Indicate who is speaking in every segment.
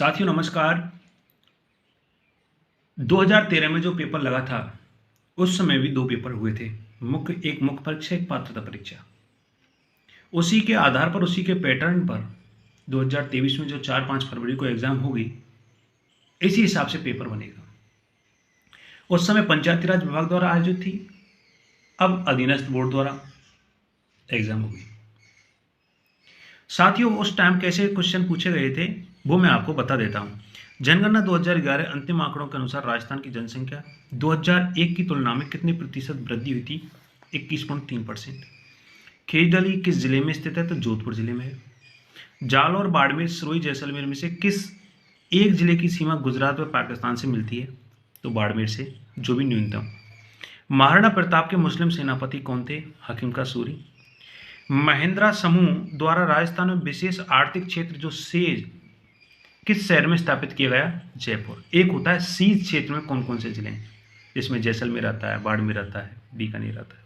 Speaker 1: साथियों नमस्कार। 2013 में जो पेपर लगा था उस समय भी दो पेपर हुए थे, एक मुख्य परीक्षा, एक पात्रता परीक्षा। उसी के आधार पर, उसी के पैटर्न पर 2023 में जो 4-5 फरवरी को एग्जाम होगी, इसी हिसाब से पेपर बनेगा। उस समय पंचायती राज विभाग द्वारा आयोजित थी, अब अधीनस्थ बोर्ड द्वारा एग्जाम होगी। साथियों उस टाइम कैसे क्वेश्चन पूछे गए थे वो मैं आपको बता देता हूं। जनगणना 2011 अंतिम आंकड़ों के अनुसार राजस्थान की जनसंख्या 2001 की तुलना में कितने प्रतिशत वृद्धि हुई थी? 21.3%। खेजडली किस जिले में स्थित है? तो जोधपुर जिले में है। जालौर, बाड़मेर, सिरोही, जैसलमेर में से किस एक जिले की सीमा गुजरात व पाकिस्तान से मिलती है? तो बाड़मेर से, जो भी न्यूनतम। महाराणा प्रताप के मुस्लिम सेनापति कौन थे? हकीम का सूरी। महिंद्रा समूह द्वारा राजस्थान में विशेष आर्थिक क्षेत्र जो सेज किस शहर में स्थापित किया गया? जयपुर। एक होता है सीज क्षेत्र में कौन कौन से जिले हैं, जिसमें जैसलमेर आता है, बाड़मेर आता है, बीकानेर आता है।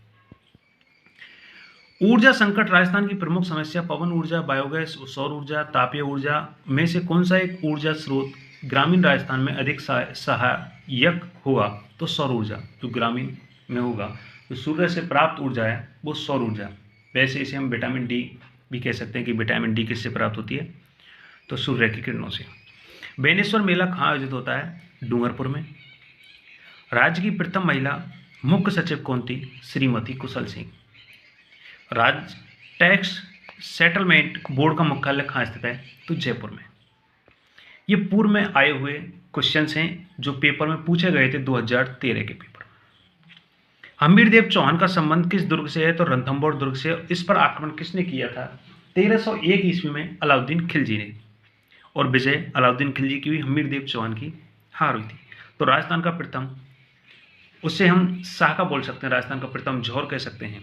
Speaker 1: ऊर्जा संकट राजस्थान की प्रमुख समस्या पवन ऊर्जा, बायोगैस, सौर ऊर्जा, तापीय ऊर्जा में से कौन सा एक ऊर्जा स्रोत ग्रामीण राजस्थान में अधिक सहायक होगा? तो सौर ऊर्जा जो ग्रामीण में होगा। तो सूर्य से प्राप्त ऊर्जा है वो सौर ऊर्जा। वैसे इसे हम विटामिन डी भी कह सकते हैं कि विटामिन डी किससे प्राप्त होती है? तो सूर्य की किरणों से। बेनेश्वर मेला कहाँ आयोजित होता है? डूंगरपुर में। राज्य की प्रथम महिला मुख्य सचिव कौन थी? श्रीमती कुशल सिंह। राज्य टैक्स सेटलमेंट बोर्ड का मुख्यालय कहाँ स्थित है? तो जयपुर में। ये पूर्व में आए हुए क्वेश्चंस हैं जो पेपर में पूछे गए थे 2013 के पेपर। हमीरदेव चौहान का संबंध किस दुर्ग से है? तो रणथंभौर दुर्ग से। इस पर आक्रमण किसने किया था? 1301 ईस्वी में अलाउद्दीन खिलजी ने, और विजय अलाउद्दीन खिलजी की हुई, हमीरदेव चौहान की हार हुई थी। तो राजस्थान का प्रथम, उससे हम शाह का बोल सकते हैं, राजस्थान का प्रथम झौर कह सकते हैं।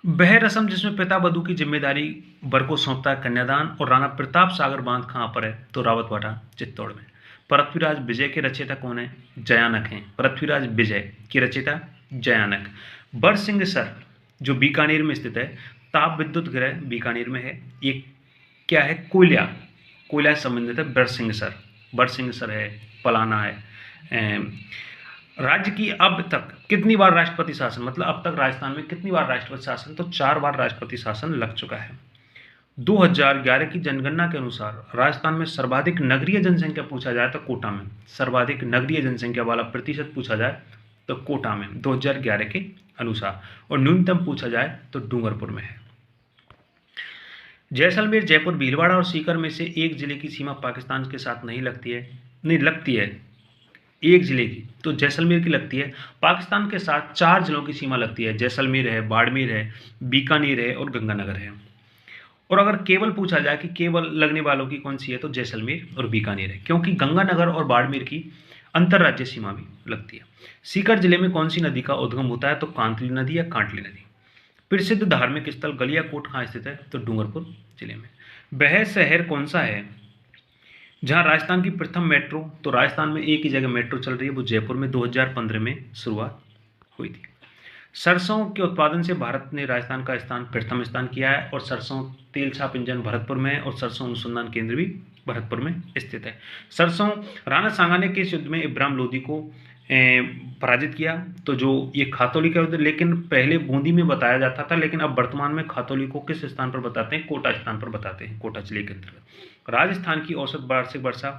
Speaker 1: वह रस्म जिसमें पिता वधू की जिम्मेदारी वर को सौंपता है, कन्यादान। और राणा प्रताप सागर बांध कहाँ पर है? तो रावतवाड़ा चित्तौड़ में। पृथ्वीराज विजय के रचयिता कौन है? जयानक हैं। पृथ्वीराज विजय के रचयिता जयानक। बरसिंहसर जो बीकानेर में स्थित है, ताप विद्युत गृह बीकानेर में है। ये क्या है? कोयला से संबंधित है बरसिंहसर है, पलाना है। राज्य की अब तक कितनी बार राष्ट्रपति शासन, मतलब अब तक राजस्थान में कितनी बार राष्ट्रपति शासन? तो 4 बार राष्ट्रपति शासन लग चुका है। 2011 की जनगणना के अनुसार राजस्थान में सर्वाधिक नगरीय जनसंख्या पूछा जाए तो कोटा में, सर्वाधिक नगरीय जनसंख्या वाला प्रतिशत पूछा जाए तो कोटा में 2011 के अनुसार, और न्यूनतम पूछा जाए तो डूंगरपुर में है। जैसलमेर, जयपुर, भीलवाड़ा और सीकर में से एक जिले की सीमा पाकिस्तान के साथ नहीं लगती है, एक जिले की, तो जैसलमेर की लगती है। पाकिस्तान के साथ 4 जिलों की सीमा लगती है, जैसलमेर है, बाड़मेर है, बीकानेर है और गंगानगर है। और अगर केवल पूछा जाए कि केवल लगने वालों की कौन सी है, तो जैसलमेर और बीकानेर है, क्योंकि गंगानगर और बाड़मेर की अंतर्राज्यीय सीमा भी लगती है। सीकर जिले में कौन सी नदी का उद्गम होता है? तो कांतली नदी या कांटली नदी। प्रसिद्ध धार्मिक स्थल गलियाकोट कहाँ स्थित है? तो डूंगरपुर जिले में। वह शहर कौन सा है जहां राजस्थान की प्रथम मेट्रो, तो राजस्थान में एक ही जगह मेट्रो चल रही है, वो जयपुर में 2015 में शुरुआत हुई थी। सरसों के उत्पादन से भारत ने राजस्थान का प्रथम स्थान किया है, और सरसों तेल छाप इंजन भरतपुर में है, और सरसों अनुसंधान केंद्र भी भरतपुर में स्थित है। सरसों राणा सांगा ने किस युद्ध में इब्राहिम लोदी को पराजित किया? तो जो ये खातौली का युद्ध, लेकिन पहले बूंदी में बताया जाता था, लेकिन अब वर्तमान में खातौली को किस स्थान पर बताते हैं? कोटा स्थान पर बताते हैं, कोटा जिले के अंतर्गत। राजस्थान की औसत वार्षिक वर्षा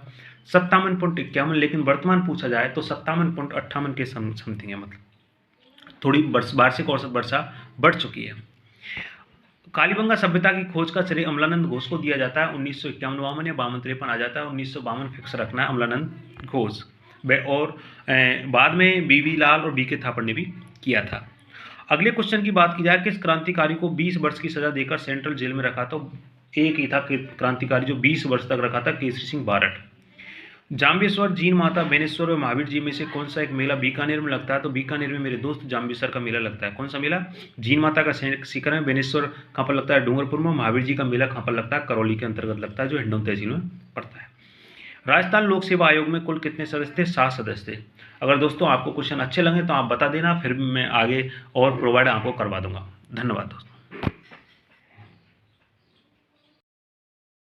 Speaker 1: 57.51, लेकिन वर्तमान पूछा जाए तो 57.58 के समथिंग है, मतलब थोड़ी वार्षिक औसत वर्षा बढ़ चुकी है। कालीबंगा सभ्यता की खोज का श्रेय अमलानंद घोष को दिया जाता है। 1951 या 52-53 आ जाता है, 1952 फिक्स रखना है अमलानंद घोष। और बाद में बीवी लाल और बीके थापड़ ने भी किया था। अगले क्वेश्चन की बात की जाए, किस क्रांतिकारी को 20 वर्ष की सजा देकर सेंट्रल जेल में रखा? तो एक ही था क्रांतिकारी जो 20 वर्ष तक रखा था, केसरी सिंह बारठ। जाम्बेश्वर, जीन माता, बेनेश्वर और महावीर जी में से कौन सा एक मेला बीकानेर में लगता है? तो बीकानेर में मेरे दोस्त जाम्बेश्वर का मेला लगता है। कौन सा मेला? जीन माता का सीकर में। बेनेश्वर कहाँ पर लगता है? डूंगरपुर में। महावीर जी का मेला कहाँ पर लगता है? करौली के अंतर्गत लगता है, जो हिंडौन तहसील में पड़ता है। राजस्थान लोक सेवा आयोग में कुल कितने सदस्य थे? 7 सदस्य थे। अगर दोस्तों आपको क्वेश्चन अच्छे लगे तो आप बता देना, फिर मैं आगे और प्रोवाइड आपको करवा दूंगा। धन्यवाद दोस्तों।